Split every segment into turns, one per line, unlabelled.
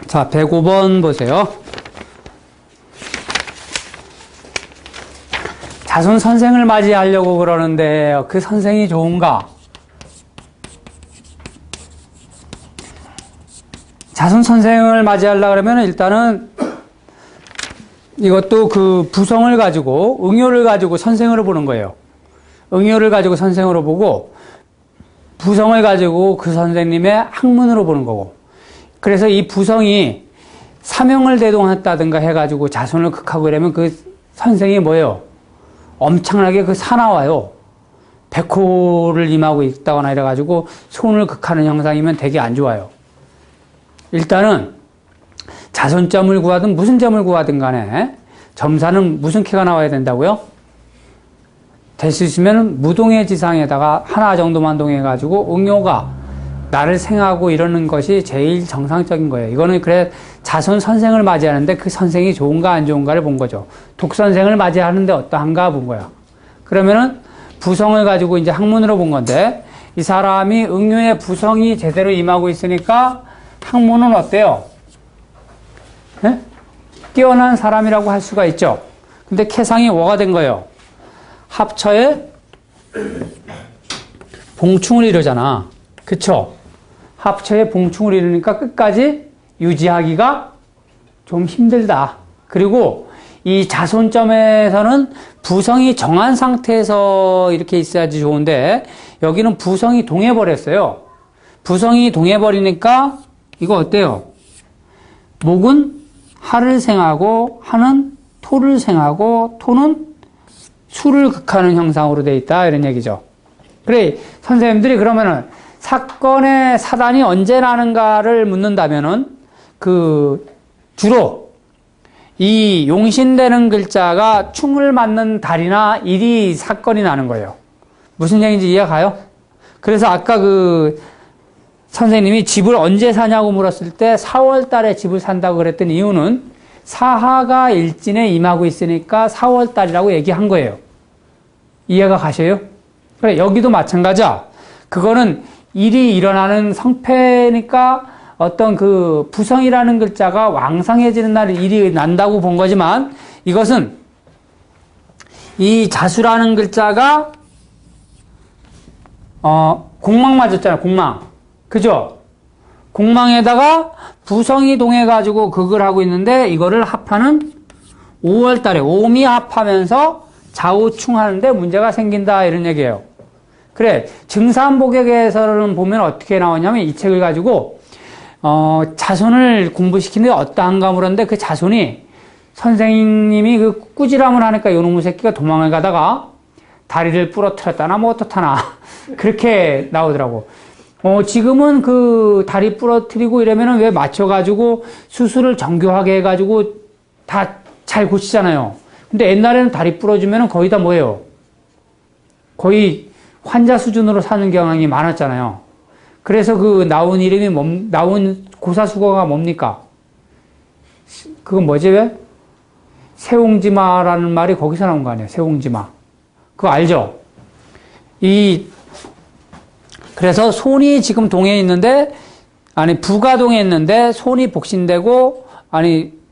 자, 105번 보세요. 자손 선생을 맞이하려고 그러는데 그 선생이 좋은가? 자손 선생을 맞이하려고 그러면 일단은 이것도 그 부성을 가지고 응요를 가지고 선생으로 보는 거예요. 응요를 가지고 선생으로 보고 부성을 가지고 그 선생님의 학문으로 보는 거고. 그래서 이 부성이 사명을 대동했다든가 해가지고 자손을 극하고 이러면 그 선생이 뭐예요? 엄청나게 그 사나워요. 백호를 임하고 있다거나 이래가지고 손을 극하는 형상이면 되게 안 좋아요. 일단은 자손점을 구하든 무슨 점을 구하든 간에 점사는 무슨 키가 나와야 된다고요? 될 수 있으면 무동의 지상에다가 하나 정도만 동해가지고 응요가 나를 생하고 이러는 것이 제일 정상적인 거예요. 이거는 그래 자손 선생을 맞이하는데 그 선생이 좋은가 안 좋은가를 본 거죠. 독선생을 맞이하는데 어떠한가 본 거야. 그러면은 부성을 가지고 이제 학문으로 본 건데 이 사람이 응요의 부성이 제대로 임하고 있으니까 학문은 어때요? 네? 뛰어난 사람이라고 할 수가 있죠. 근데 캐상이 워가 된 거예요. 합처에 봉충을 이루잖아. 그쵸? 합처에 봉충을 이루니까 끝까지 유지하기가 좀 힘들다. 그리고 이 자손점에서는 부성이 정한 상태에서 이렇게 있어야지 좋은데 여기는 부성이 동해버렸어요. 부성이 동해버리니까 이거 어때요? 목은 하를 생하고 하는 토를 생하고 토는 수를 극하는 형상으로 돼 있다 이런 얘기죠. 그래 선생님들이 그러면은 사건의 사단이 언제 나는가를 묻는다면은 그 주로 이 용신되는 글자가 충을 맞는 달이나 일이 사건이 나는 거예요. 무슨 얘기인지 이해 가요? 그래서 아까 그 선생님이 집을 언제 사냐고 물었을 때 4월 달에 집을 산다고 그랬던 이유는 사하가 일진에 임하고 있으니까 4월 달이라고 얘기한 거예요. 이해가 가셔요? 그래, 여기도 마찬가지야. 그거는 일이 일어나는 성패니까 어떤 그 부성이라는 글자가 왕성해지는 날 일이 난다고 본 거지만 이것은 이 자수라는 글자가 공망 맞았잖아요. 공망. 그죠? 공망에다가 부성이 동해가지고 극을 하고 있는데 이거를 합하는 5월 달에 오미 합하면서 좌우충하는데 문제가 생긴다 이런 얘기예요. 그래 증산복역에서는 보면 어떻게 나오냐면 이 책을 가지고 자손을 공부시키는데 어떠한가 물었는데 그 자손이 선생님이 그 꾸지람을 하니까 요놈의 새끼가 도망을 가다가 다리를 부러뜨렸다나 뭐 어떻다나 그렇게 나오더라고. 지금은 그 다리 부러뜨리고 이러면은 왜 맞춰가지고 수술을 정교하게 해가지고 다 잘 고치잖아요. 근데 옛날에는 다리 부러지면은 거의 다 뭐예요? 거의 환자 수준으로 사는 경향이 많았잖아요. 그래서 그 나온 이름이 나온 고사수거가 뭡니까? 그건 뭐지 왜? 세옹지마라는 말이 거기서 나온 거 아니에요? 세옹지마. 그거 알죠? 그래서 손이 지금 동해 있는데, 부가 동해 있는데, 손이 복신되고,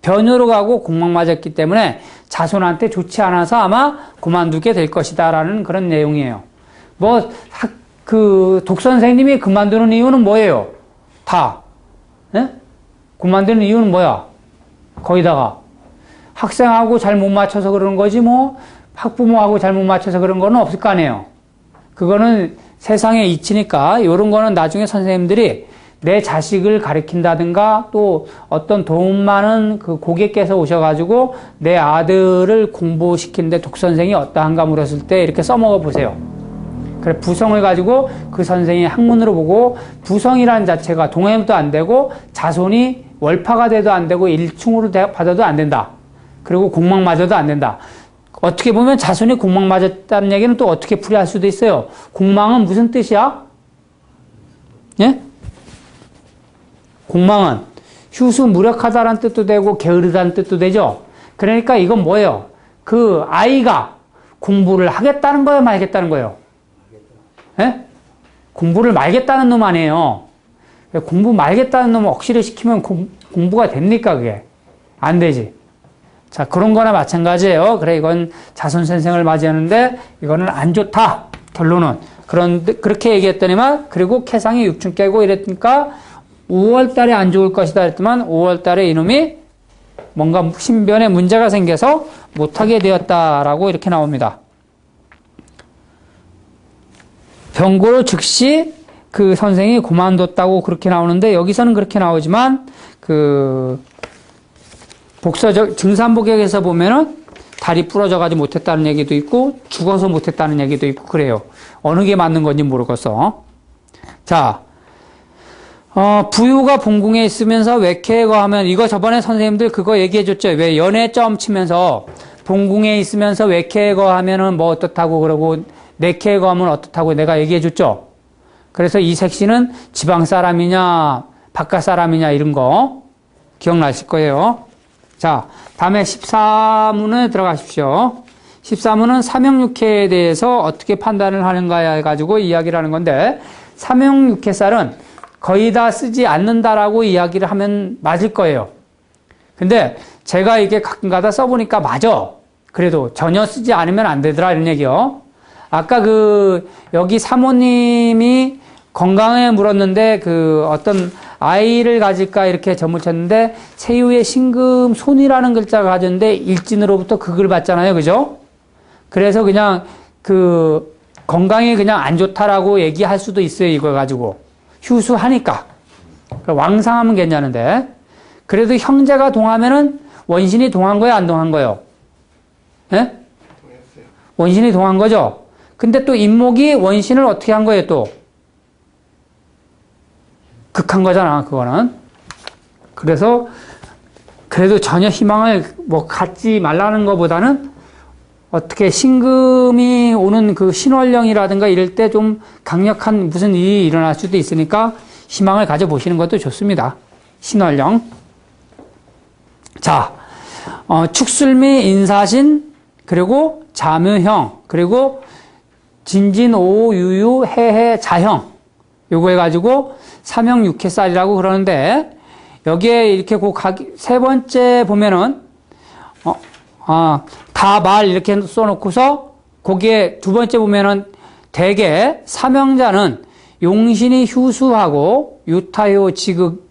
변으로 가고 공망 맞았기 때문에 자손한테 좋지 않아서 아마 그만두게 될 것이다. 라는 그런 내용이에요. 독선생님이 그만두는 이유는 뭐예요? 예? 그만두는 이유는 뭐야? 거기다가 학생하고 잘 못 맞춰서 그러는 거지 학부모하고 잘 못 맞춰서 그런 거는 없을 거 아니에요. 그거는 세상의 이치니까 이런 거는 나중에 선생님들이 내 자식을 가르친다든가 또 어떤 돈 많은 그 고객께서 오셔가지고 내 아들을 공부시키는데 독선생이 어떠한가 물었을 때 이렇게 써먹어 보세요. 그래 부성을 가지고 그 선생이 학문으로 보고 부성이라는 자체가 동해도 안 되고 자손이 월파가 돼도 안 되고 일충으로 받아도 안 된다. 그리고 공망 맞아도 안 된다. 어떻게 보면 자손이 공망 맞았다는 얘기는 또 어떻게 풀이할 수도 있어요. 공망은 무슨 뜻이야? 예? 공망은 휴수 무력하다라는 뜻도 되고 게으르다는 뜻도 되죠. 그러니까 이건 뭐예요? 그 아이가 공부를 하겠다는 거예요, 말겠다는 거예요? 예? 공부를 말겠다는 놈 아니에요. 공부 말겠다는 놈 억지로 시키면 공부가 됩니까, 그게? 안 되지. 자, 그런 거나 마찬가지예요. 그래, 이건 자손생생을 맞이하는데, 이거는 안 좋다. 결론은. 그렇게 얘기했더니만, 그리고 캐상이 육춘 깨고 이랬으니까, 5월 달에 안 좋을 것이다 했더만, 5월 달에 이놈이 뭔가 신변에 문제가 생겨서 못하게 되었다라고 이렇게 나옵니다. 병고로 즉시 그 선생이 그만뒀다고 그렇게 나오는데, 여기서는 그렇게 나오지만, 복서적, 증산복역에서 보면은 다리 부러져가지고 못했다는 얘기도 있고, 죽어서 못했다는 얘기도 있고, 그래요. 어느 게 맞는 건지 모르겠어. 자, 부유가 본궁에 있으면서 외케에 거하면, 이거 저번에 선생님들 그거 얘기해줬죠. 왜 연애점 치면서 본궁에 있으면서 외케에 거하면은 뭐 어떻다고 그러고, 내케에 거하면 어떻다고 내가 얘기해줬죠. 그래서 이 색시는 지방 사람이냐, 바깥 사람이냐, 이런 거 기억나실 거예요. 자, 다음에 14문에 들어가십시오. 14문은 삼형육회에 대해서 어떻게 판단을 하는가 해가지고 이야기를 하는 건데, 삼형육회살은 거의 다 쓰지 않는다라고 이야기를 하면 맞을 거예요. 근데 제가 이게 가끔가다 써보니까 맞아. 그래도 전혀 쓰지 않으면 안 되더라, 이런 얘기요. 아까 여기 사모님이 건강에 물었는데, 어떤 아이를 가질까 이렇게 점을 쳤는데, 세유의 신금 손이라는 글자가 가졌는데, 일진으로부터 극을 받잖아요. 그죠? 그래서 그냥 건강이 그냥 안 좋다라고 얘기할 수도 있어요. 이거 가지고. 휴수하니까. 왕상하면 괜찮은데. 그래도 형제가 동하면은 원신이 동한 거예요? 안 동한 거예요? 예? 원신이 동한 거죠? 근데 또 인목이 원신을 어떻게 한 거예요, 또? 극한 거잖아, 그거는. 그래서, 그래도 전혀 희망을 갖지 말라는 것보다는 어떻게 신금이 오는 신월령이라든가 이럴 때 좀 강력한 무슨 일이 일어날 수도 있으니까 희망을 가져보시는 것도 좋습니다. 신월령. 자, 축술미 인사신, 그리고 자묘형, 그리고 진진, 오, 유유, 해해, 자형. 요거 해가지고 삼형육회살이라고 그러는데, 여기에 이렇게 세 번째 보면은, 다 말 이렇게 써놓고서, 거기에 두 번째 보면은, 대개 삼형자는 용신이 휴수하고, 유타효, 지극,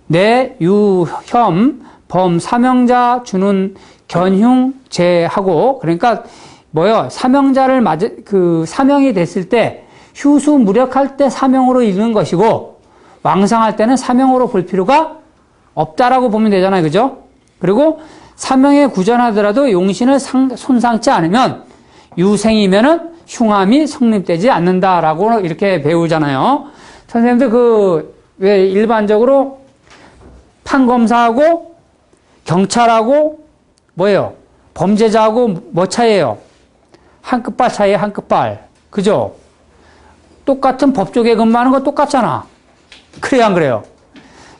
내, 유, 혐, 범, 삼형자 주는 견흉, 제하고, 그러니까, 삼형자를 삼형이 됐을 때, 휴수 무력할 때 삼형으로 읽는 것이고, 왕상할 때는 삼형으로 볼 필요가 없다라고 보면 되잖아요. 그죠? 그리고 삼형에 구전하더라도 용신을 손상치 않으면, 유생이면은 흉함이 성립되지 않는다라고 이렇게 배우잖아요. 선생님들 왜 일반적으로 판검사하고 경찰하고 뭐예요? 범죄자하고 뭐 차이예요? 한 끝발 차이에 한 끝발. 그죠? 똑같은 법조계 근무하는 거 똑같잖아. 그래요, 안 그래요?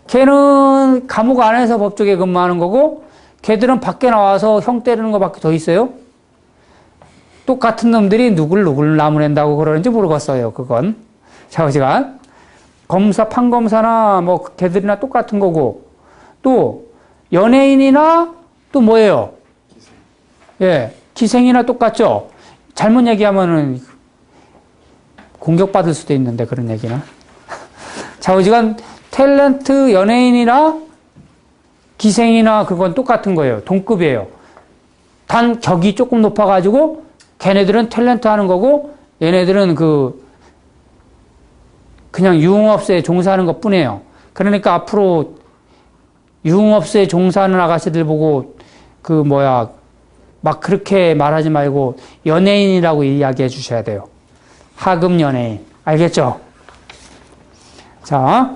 걔는 감옥 안에서 법조계 근무하는 거고, 걔들은 밖에 나와서 형 때리는 거밖에 더 있어요? 똑같은 놈들이 누굴 나무낸다고 그러는지 모르겠어요, 그건. 샤워시간. 판검사나 걔들이나 똑같은 거고, 또, 연예인이나 또 뭐예요? 예, 기생이나 똑같죠? 잘못 얘기하면은 공격받을 수도 있는데, 그런 얘기는. 샤워시간, 탤런트 연예인이나 기생이나 그건 똑같은 거예요. 동급이에요. 단 격이 조금 높아가지고 걔네들은 탤런트 하는 거고 얘네들은 그냥 유흥업소에 종사하는 것 뿐이에요. 그러니까 앞으로 유흥업소에 종사하는 아가씨들 보고 막 그렇게 말하지 말고 연예인이라고 이야기해 주셔야 돼요. 하급 연예인. 알겠죠? 자,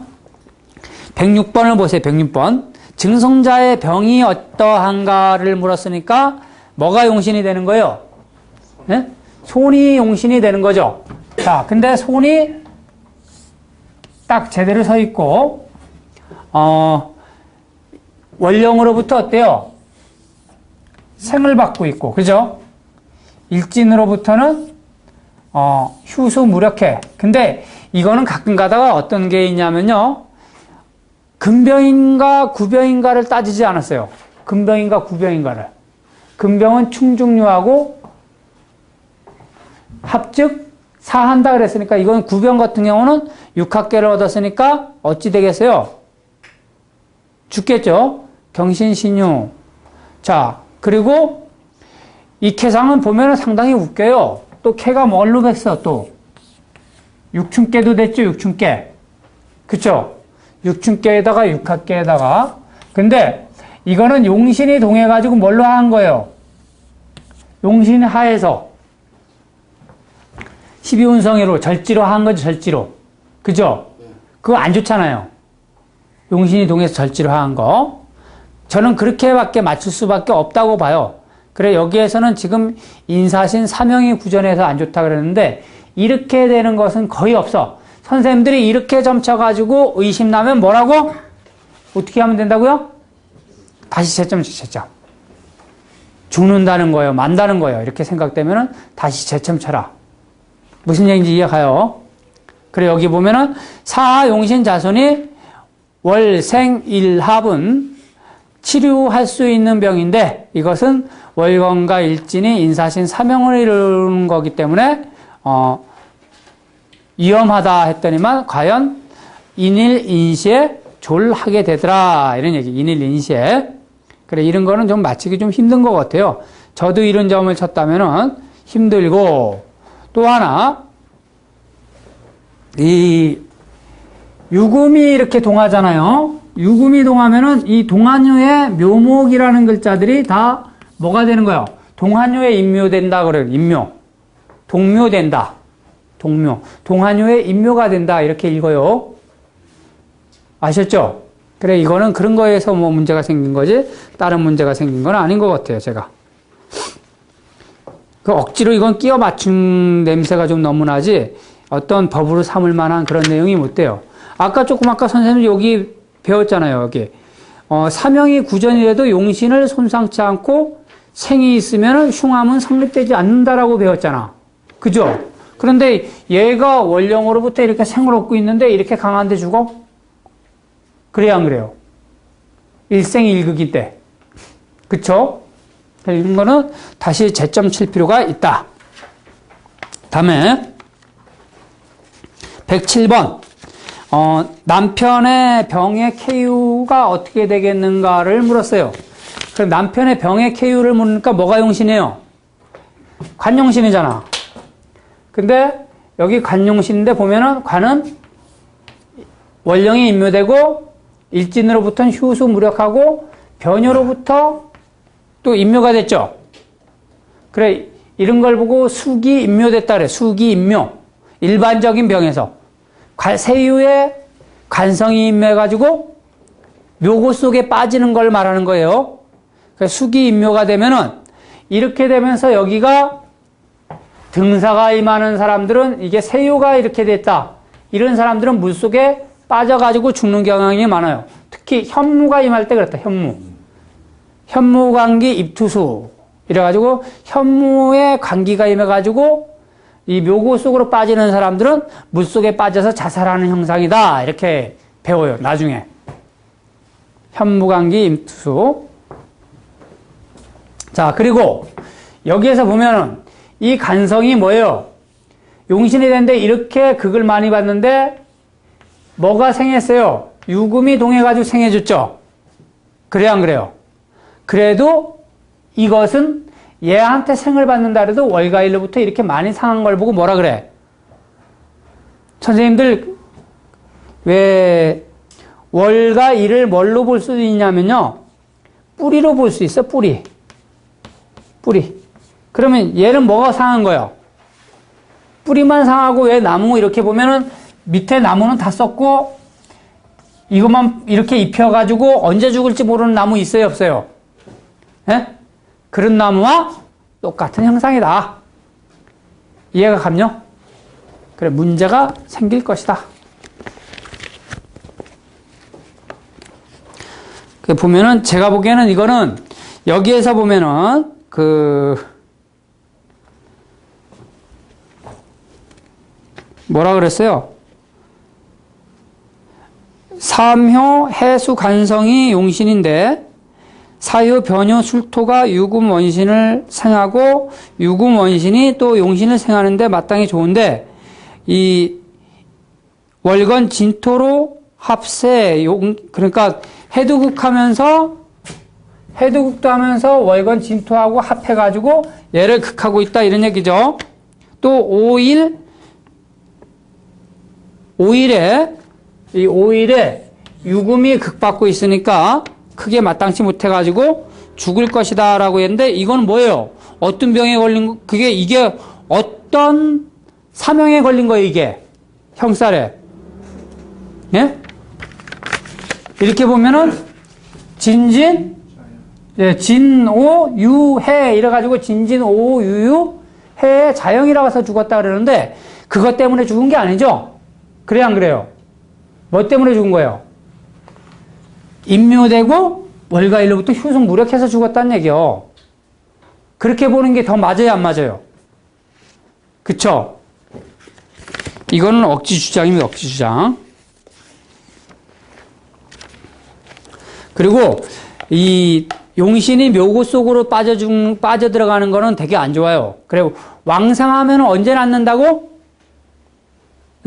106번을 보세요. 106번. 증성자의 병이 어떠한가를 물었으니까 뭐가 용신이 되는 거예요? 네? 손이 용신이 되는 거죠. 자, 근데 손이 딱 제대로 서 있고, 원령으로부터 어때요? 생을 받고 있고, 그죠? 일진으로부터는, 휴수 무력해. 근데 이거는 가끔 가다가 어떤 게 있냐면요. 근병인가 구병인가를 따지지 않았어요. 근병인가 구병인가를. 근병은 충중류하고 합즉 사한다 그랬으니까 이건 구병 같은 경우는 육합계를 얻었으니까 어찌 되겠어요? 죽겠죠? 경신신유. 자, 그리고 이 캐상은 보면 상당히 웃겨요. 또 캐가 뭘로 했어, 또? 육춘깨도 됐죠, 육춘깨. 그쵸? 육춘깨에다가 육합깨에다가. 근데 이거는 용신이 동해가지고 뭘로 한 거예요? 용신이 하에서 12운성이로 절지로 한 거죠, 절지로. 그죠? 그거 안 좋잖아요. 용신이 동해서 절지로 한 거. 저는 그렇게밖에 맞출 수밖에 없다고 봐요. 그래, 여기에서는 지금 인사신 사명이 구전해서 안 좋다 그랬는데, 이렇게 되는 것은 거의 없어. 선생님들이 이렇게 점쳐가지고 의심나면 뭐라고? 어떻게 하면 된다고요? 다시 채점. 죽는다는 거예요. 만다는 거예요. 이렇게 생각되면은 다시 채점 쳐라. 무슨 얘기인지 이해가요? 그래, 여기 보면은 사용신 자손이 월생일합은 치료할 수 있는 병인데 이것은 월건과 일진이 인사신 사명을 이루는 거기 때문에 위험하다 했더니만 과연 인일인시에 졸하게 되더라 이런 얘기. 인일인시에. 그래, 이런 거는 좀 맞히기 좀 힘든 것 같아요. 저도 이런 점을 쳤다면은 힘들고, 또 하나 이 유금이 이렇게 동하잖아요. 유금이 동하면은 이 동한유의 묘목이라는 글자들이 다 뭐가 되는 거예요? 동한유에 인묘된다 그래요. 인묘. 동묘된다. 동묘. 동한유에 인묘가 된다. 이렇게 읽어요. 아셨죠? 그래, 이거는 그런 거에서 뭐 문제가 생긴 거지, 다른 문제가 생긴 건 아닌 것 같아요, 제가. 그 억지로 이건 끼워 맞춘 냄새가 좀 너무 나지, 어떤 법으로 삼을 만한 그런 내용이 못 돼요. 아까 선생님 여기 배웠잖아요, 여기. 사명이 구전이라도 용신을 손상치 않고 생이 있으면 흉함은 성립되지 않는다라고 배웠잖아. 그죠? 그런데 얘가 원령으로부터 이렇게 생을 얻고 있는데 이렇게 강한데 죽어? 그래야 안 그래요? 일생일극일 때. 그쵸? 이런 거는 다시 재점 칠 필요가 있다. 다음에 107번. 남편의 병의 쾌유가 어떻게 되겠는가를 물었어요. 그럼 남편의 병의 쾌유를 물으니까 뭐가 용신이에요? 관용신이잖아. 근데 여기 관용신인데 보면은 관은 원령이 인묘되고 일진으로부터는 휴수 무력하고 변효로부터 또 인묘가 됐죠. 그래, 이런 걸 보고 수기 인묘됐다 그래. 수기 인묘. 일반적인 병에서 세유의 관성이 인묘해가지고 묘고 속에 빠지는 걸 말하는 거예요. 그래서 수기 인묘가 되면은 이렇게 되면서 여기가 등사가 임하는 사람들은 이게 세유가 이렇게 됐다. 이런 사람들은 물 속에 빠져가지고 죽는 경향이 많아요. 특히 현무가 임할 때 그랬다. 현무관기 입투수 이래가지고 현무의 관기가 임해가지고 이 묘고 속으로 빠지는 사람들은 물 속에 빠져서 자살하는 형상이다. 이렇게 배워요. 나중에. 현무관기 입투수. 자, 그리고 여기에서 보면은 이 간성이 뭐예요? 용신이 되는데 이렇게 극을 많이 봤는데 뭐가 생했어요? 유금이 동해가지고 생해줬죠? 그래요, 안 그래요? 그래도 이것은 얘한테 생을 받는다 해도 월가일로부터 이렇게 많이 상한 걸 보고 뭐라 그래? 선생님들 왜 월가일을 뭘로 볼 수 있냐면요. 뿌리로 볼 수 있어, 뿌리. 그러면 얘는 뭐가 상한 거예요? 뿌리만 상하고 왜 나무 이렇게 보면은 밑에 나무는 다 썩고 이것만 이렇게 입혀가지고 언제 죽을지 모르는 나무 있어요, 없어요? 예? 그런 나무와 똑같은 형상이다. 이해가 가면요? 그래, 문제가 생길 것이다. 보면은 제가 보기에는 이거는 여기에서 보면은 뭐라 그랬어요? 삼효 해수 간성이 용신인데 사효 변효 술토가 유금 원신을 생하고 유금 원신이 또 용신을 생하는데 마땅히 좋은데 이 월건 진토로 합세 그러니까 해두극도 하면서 월건 진토하고 합해가지고 얘를 극하고 있다 이런 얘기죠. 또 오일에 유금이 극받고 있으니까 크게 마땅치 못해가지고 죽을 것이다 라고 했는데 이건 뭐예요? 어떤 병에 걸린 이게 어떤 사명에 걸린 거예요 이게 형살에. 예? 이렇게 보면은 진오유해 이래가지고 진진오유유해 자영이라고 해서 죽었다 그러는데 그것 때문에 죽은 게 아니죠? 그래 안 그래요? 뭐 때문에 죽은 거예요? 임묘되고 월가일로부터 효성 무력해서 죽었다는 얘기요. 그렇게 보는 게 더 맞아요 안 맞아요? 그쵸? 이거는 억지 주장입니다. 억지 주장. 그리고 이 용신이 묘고 속으로 빠져들어가는 거는 되게 안 좋아요. 그리고 왕상하면 언제 낳는다고?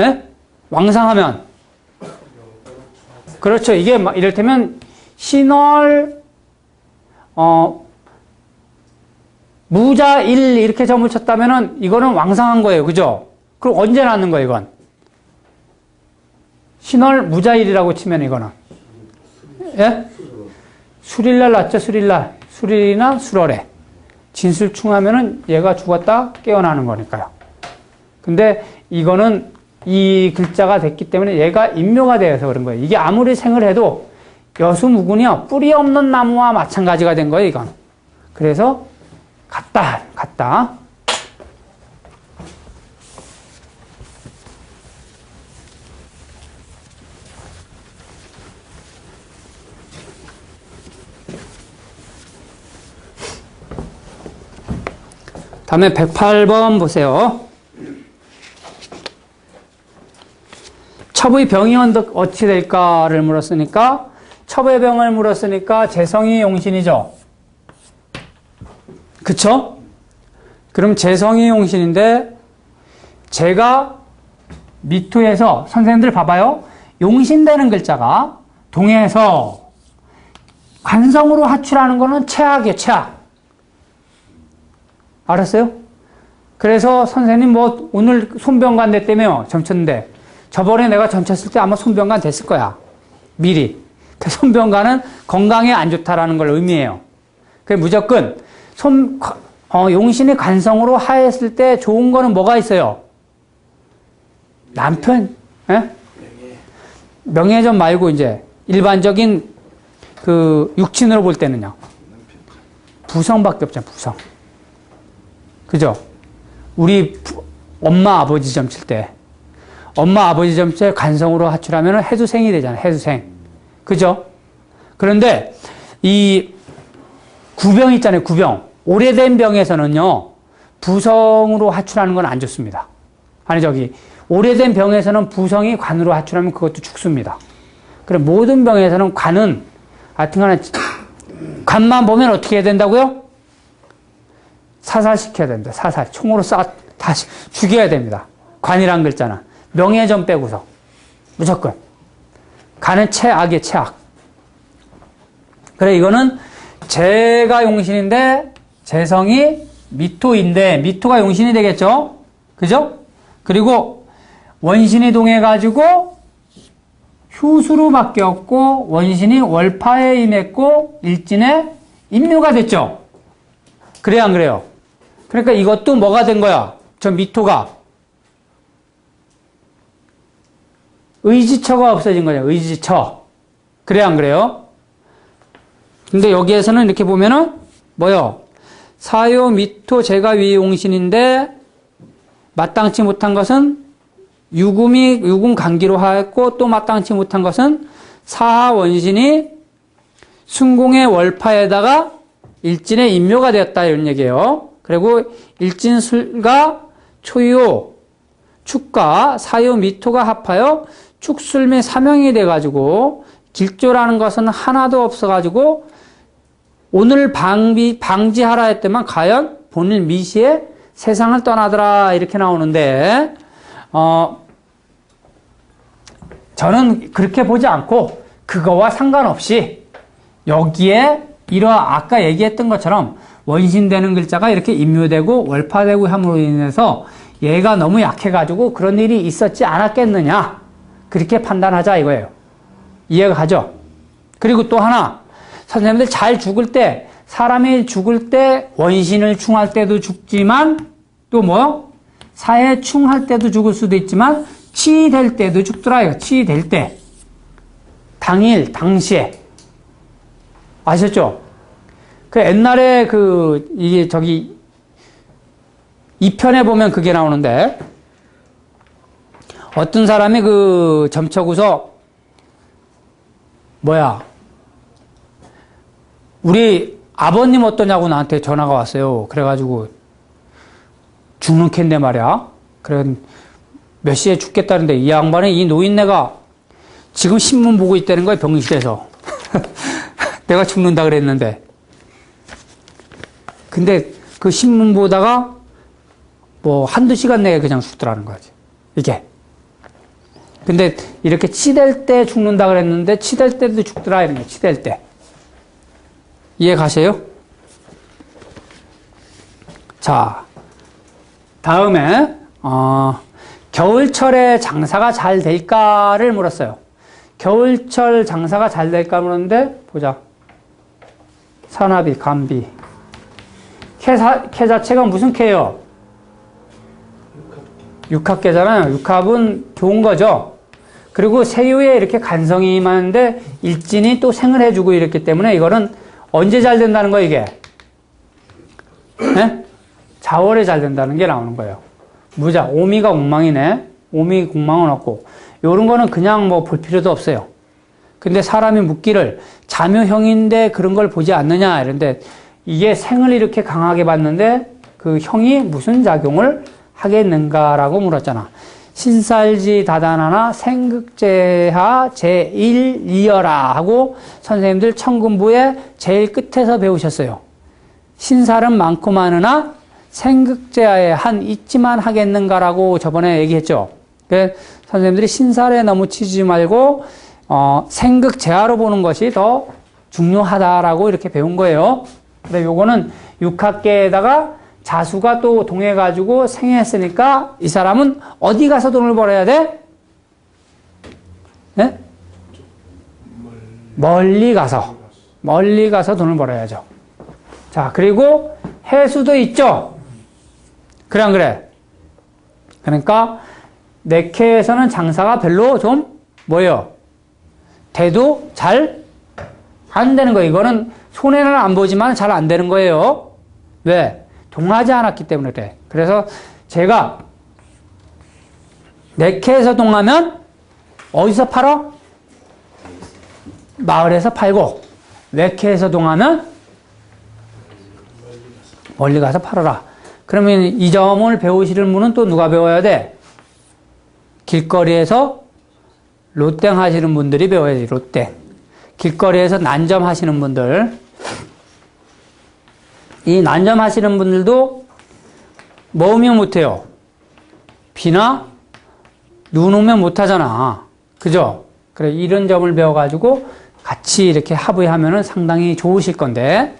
예? 왕상하면. 그렇죠. 이게 이를테면 신월 무자일 이렇게 점을 쳤다면은 이거는 왕상한 거예요. 그죠? 그럼 언제 낳는 거예요, 이건? 신월 무자일이라고 치면 이거는. 예? 수릴날 났죠, 수릴날. 수릴이나 수월에. 진술충하면은 얘가 죽었다 깨어나는 거니까요. 근데 이거는 이 글자가 됐기 때문에 얘가 인묘가 되어서 그런 거예요. 이게 아무리 생을 해도 여수무군이요. 뿌리 없는 나무와 마찬가지가 된 거예요, 이건. 그래서 같다. 다음에 108번 보세요. 첩의 병이 어찌 될까를 물었으니까 첩의 병을 물었으니까 재성이 용신이죠. 그쵸? 그럼 재성이 용신인데 제가 미투에서 선생님들 봐봐요. 용신되는 글자가 동해에서 관성으로 하출하는 거는 최악이에요. 최악. 알았어요? 그래서 선생님 뭐 오늘 손병간 됐다며 점쳤는데 저번에 내가 점쳤을 때 아마 손병간 됐을 거야. 미리. 그 손병간은 건강에 안 좋다라는 걸 의미해요. 그 무조건 용신이 관성으로 하였을 때 좋은 거는 뭐가 있어요? 남편? 예? 명예전 말고 이제 일반적인 그 육친으로 볼 때는요. 부성밖에 없잖아. 부성. 그죠? 우리 엄마 아버지 점칠 때 엄마 아버지 점칠 관성으로 하출하면 해수생이 되잖아요. 해수생. 그죠? 그런데 이 구병 있잖아요. 구병. 오래된 병에서는요. 부성으로 하출하는 건 안 좋습니다. 아니 오래된 병에서는 부성이 관으로 하출하면 그것도 죽습니다. 그럼 모든 병에서는 관은 하여튼간에 관만 보면 어떻게 해야 된다고요? 사살시켜야 됩니다. 사살. 총으로 다시 죽여야 됩니다. 관이란 글자는. 명예전 빼고서. 무조건. 관은 최악이에요. 최악. 그래 이거는 재가 용신인데 재성이 미토인데 미토가 용신이 되겠죠? 그죠? 그리고 원신이 동해가지고 휴수로 바뀌었고 원신이 월파에 임했고 일진에 임묘가 됐죠? 그래요 안 그래요? 그러니까 이것도 뭐가 된 거야? 저 미토가 의지처가 없어진 거죠. 의지처. 그래요 안 그래요? 근데 여기에서는 이렇게 보면은 뭐요? 사요 미토 제가 위용신인데 마땅치 못한 것은 유금 간기로 하였고 또 마땅치 못한 것은 사하 원신이 순공의 월파에다가 일진의 임묘가 되었다 이런 얘기예요. 그리고 일진술과 초요 축과 사요 미토가 합하여 축술 및 사명이 돼가지고 길조라는 것은 하나도 없어가지고 오늘 방지하라 했더만 과연 본인 미시에 세상을 떠나더라 이렇게 나오는데 저는 그렇게 보지 않고 그거와 상관없이 여기에 아까 얘기했던 것처럼 원신되는 글자가 이렇게 임묘되고 월파되고 함으로 인해서 얘가 너무 약해가지고 그런 일이 있었지 않았겠느냐 그렇게 판단하자 이거예요. 이해가 가죠? 그리고 또 하나 선생님들 잘 죽을 때 사람이 죽을 때 원신을 충할 때도 죽지만 또 뭐 사회 충할 때도 죽을 수도 있지만 치될 때도 죽더라 이거. 치될 때 당일 당시에 아셨죠? 그 옛날에 이게 저기 2편에 보면 그게 나오는데 어떤 사람이 점쳐고서 우리 아버님 어떠냐고 나한테 전화가 왔어요. 그래가지고 죽는 캔데 말이야. 그래 몇 시에 죽겠다는데 이 양반이 이 노인네가 지금 신문 보고 있다는 거야 병실에서. 내가 죽는다 그랬는데 근데 그 신문 보다가 뭐 한두 시간 내에 그냥 죽더라는 거지 이게. 근데 이렇게 치댈 때 죽는다 그랬는데 치댈 때도 죽더라 이런 거. 치댈 때 이해 가세요? 자 다음에 겨울철에 장사가 잘 될까를 물었어요. 겨울철 장사가 잘 될까 물었는데 보자. 산화비, 간비. 캐 자체가 무슨 캐요? 육합계잖아요. 육합은 좋은 거죠. 그리고 세유에 이렇게 간성이 많은데 일진이 또 생을 해주고 이랬기 때문에 이거는 언제 잘 된다는 거예요, 이게? 네? 자월에 잘 된다는 게 나오는 거예요. 무자, 오미가 엉망이네. 오미 공망은 없고. 요런 거는 그냥 뭐 볼 필요도 없어요. 근데 사람이 묻기를 자묘형인데 그런 걸 보지 않느냐 이런데 이게 생을 이렇게 강하게 봤는데 그 형이 무슨 작용을 하겠는가라고 물었잖아. 신살지 다단하나 생극제하 제1이여라 하고 선생님들 천군부의 제일 끝에서 배우셨어요. 신살은 많고 많으나 생극제하에 한 있지만 하겠는가라고 저번에 얘기했죠. 그래서 선생님들이 신살에 너무 치지 말고 생극제하로 보는 것이 더 중요하다라고 이렇게 배운 거예요. 근데 요거는 육합계에다가 자수가 또 동해가지고 생했으니까 이 사람은 어디 가서 돈을 벌어야 돼? 네? 멀리 가서 돈을 벌어야죠. 자, 그리고 해수도 있죠? 그래, 안 그래? 그러니까 내캐에서는 장사가 별로 좀 뭐예요? 돼도 잘 안 되는 거예요. 이거는 손해는 안 보지만 잘 안 되는 거예요. 왜? 동하지 않았기 때문에 그래. 그래서 제가 내캐에서 동하면 어디서 팔어? 마을에서 팔고 외캐에서 동하면 멀리 가서 팔아라. 그러면 이 점을 배우시는 분은 또 누가 배워야 돼? 길거리에서 롯땡 하시는 분들이 배워야지. 롯땡. 길거리에서 난점 하시는 분들. 이 난점 하시는 분들도 뭐 오면 못해요? 비나 눈 오면 못하잖아. 그죠? 그래, 이런 점을 배워가지고 같이 이렇게 합의하면은 상당히 좋으실 건데,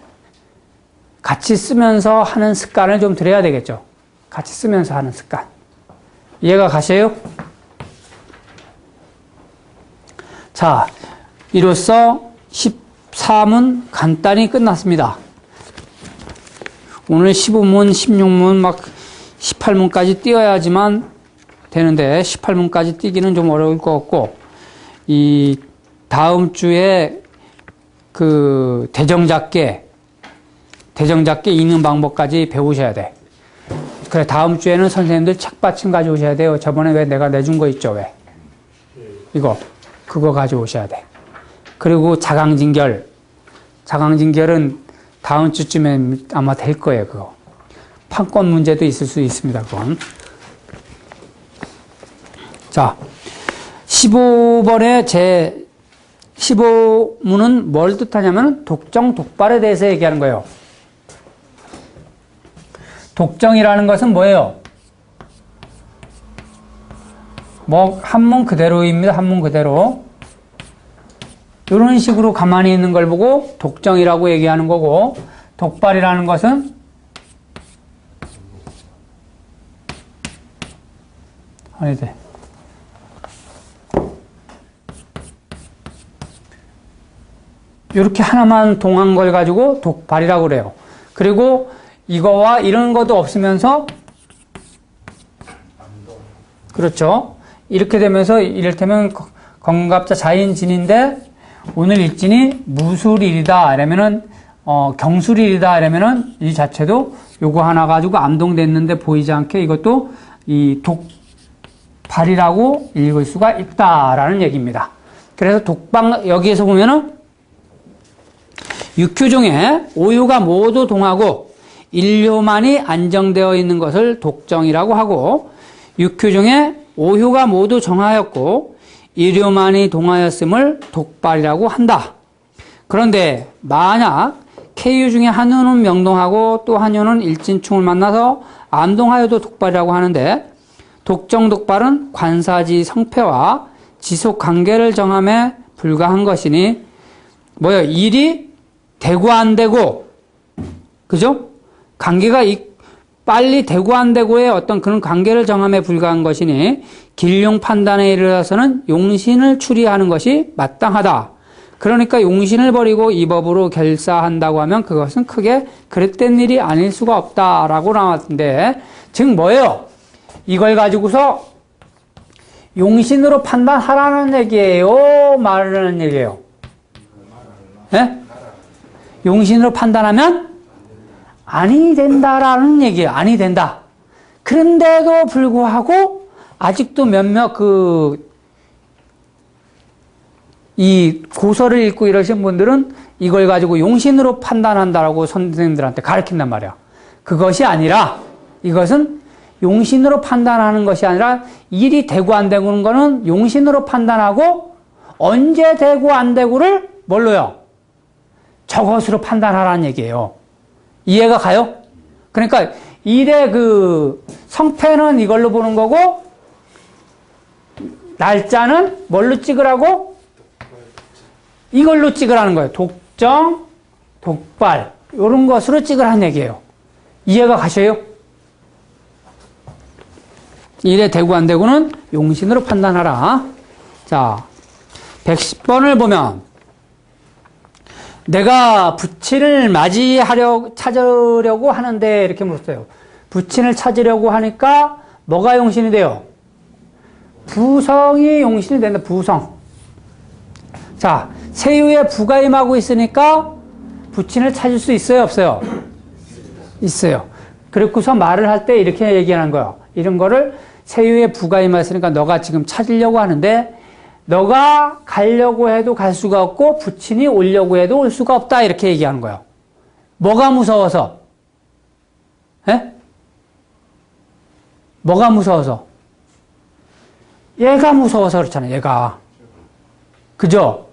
같이 쓰면서 하는 습관을 좀 들여야 되겠죠? 같이 쓰면서 하는 습관. 이해가 가세요? 자, 이로써 13문 간단히 끝났습니다. 오늘 15문, 16문, 막 18문까지 띄어야지만 되는데 18문까지 띄기는 좀 어려울 것 같고, 이 다음 주에 그 대정작계 읽는 방법까지 배우셔야 돼. 그래, 다음 주에는 선생님들 책받침 가져오셔야 돼요. 저번에 왜 내가 내준 거 있죠? 왜? 그거 가져오셔야 돼. 그리고 자강진결은 다음 주쯤에 아마 될 거예요, 그거. 판권 문제도 있을 수 있습니다, 그건. 자, 15번의 제 15문은 뭘 뜻하냐면 독정, 독발에 대해서 얘기하는 거예요. 독정이라는 것은 뭐예요? 뭐 한문 그대로입니다. 한문 그대로. 이런 식으로 가만히 있는 걸 보고 독정이라고 얘기하는 거고, 독발이라는 것은 아니돼. 이렇게 하나만 동한 걸 가지고 독발이라고 그래요. 그리고 이거와 이런 것도 없으면서, 그렇죠. 이렇게 되면서 이를테면 건갑자 자인진인데 오늘 일진이 무술일이다 이러면은 경술일이다 이러면은 이 자체도 요거 하나 가지고 암동됐는데 보이지 않게 이것도 이 독발이라고 읽을 수가 있다라는 얘기입니다. 그래서 독방 여기에서 보면은 6효 중에 5효가 모두 동하고 1효만이 안정되어 있는 것을 독정이라고 하고, 6효 중에 5효가 모두 정하였고 1효만이 동하였음을 독발이라고 한다. 그런데 만약 K효 중에 한 효는 명동하고 또 한 효는 일진충을 만나서 암동하여도 독발이라고 하는데, 독정, 독발은 관사지 성패와 지속 관계를 정함에 불과한 것이니 뭐예요? 일이 되고 안 되고, 그죠? 관계가 빨리 되고 안 되고의 어떤 그런 관계를 정함에 불과한 것이니 길용 판단에 이르러서는 용신을 추리하는 것이 마땅하다. 그러니까 용신을 버리고 이 법으로 결사한다고 하면 그것은 크게 그릇된 일이 아닐 수가 없다라고 나왔는데, 즉 뭐예요? 이걸 가지고서 용신으로 판단하라는 얘기예요? 말하는 얘기예요? 네? 용신으로 판단하면 아니 된다라는 얘기예요. 아니 된다. 그런데도 불구하고 아직도 몇몇 이 고서를 읽고 이러신 분들은 이걸 가지고 용신으로 판단한다라고 선생님들한테 가르친단 말이야. 그것이 아니라, 이것은 용신으로 판단하는 것이 아니라 일이 되고 안 되고는 거는 용신으로 판단하고 언제 되고 안 되고를 뭘로요? 저것으로 판단하라는 얘기예요. 이해가 가요? 그러니까 일의 그 성패는 이걸로 보는 거고, 날짜는 뭘로 찍으라고? 이걸로 찍으라는 거예요. 독정, 독발 이런 것으로 찍으라는 얘기예요. 이해가 가셔요? 일에 되고 안 되고는 용신으로 판단하라. 자, 110번을 보면 내가 부친을 찾으려고 하는데 이렇게 물었어요. 부친을 찾으려고 하니까 뭐가 용신이 돼요? 부성이 용신이 된다. 부성. 자, 세유에 부가 임하고 있으니까 부친을 찾을 수 있어요? 없어요? 있어요. 그렇고서 말을 할 때 이렇게 얘기하는 거예요. 이런 거를 세유에 부가 임했으니까 너가 지금 찾으려고 하는데 너가 가려고 해도 갈 수가 없고 부친이 오려고 해도 올 수가 없다. 이렇게 얘기하는 거예요. 뭐가 무서워서? 에? 뭐가 무서워서? 얘가 무서워서 그렇잖아요. 얘가. 그죠?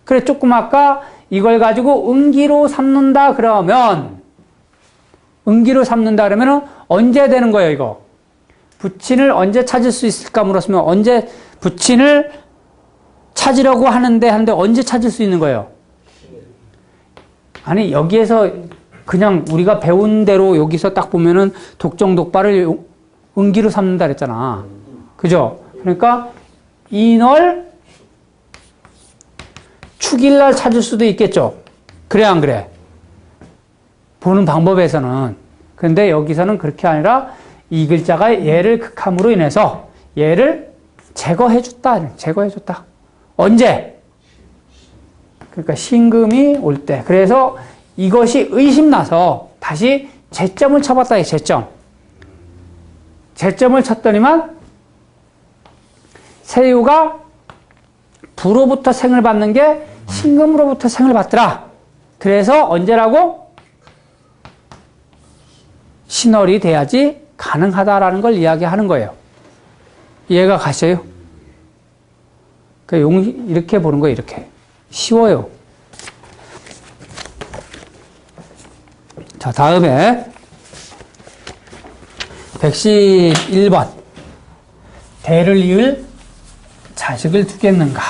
그래, 조금 아까 이걸 가지고 응기로 삼는다 그러면, 응기로 삼는다 그러면 언제 되는 거예요, 이거? 부친을 언제 찾을 수 있을까 물었으면 언제 부친을 찾으려고 하는데 언제 찾을 수 있는 거예요? 아니, 여기에서 그냥 우리가 배운 대로 여기서 딱 보면은 독정, 독발을 응기로 삼는다 그랬잖아. 그죠? 그러니까 인월 축일날 찾을 수도 있겠죠. 그래 안 그래? 보는 방법에서는. 그런데 여기서는 그렇게 아니라 이 글자가 얘를 극함으로 인해서 얘를 제거해줬다. 제거해줬다. 언제? 그러니까 신금이 올 때. 그래서 이것이 의심나서 다시 제점을 쳐봤다. 제점. 제점을 쳤더니만 세유가 부로부터 생을 받는 게 신금으로부터 생을 받더라. 그래서 언제라고? 신월이 돼야지 가능하다라는 걸 이야기하는 거예요. 이해가 가셔요? 이렇게 보는 거예요, 이렇게. 쉬워요. 자, 다음에 111번. 대를 이을 자식을 두겠는가?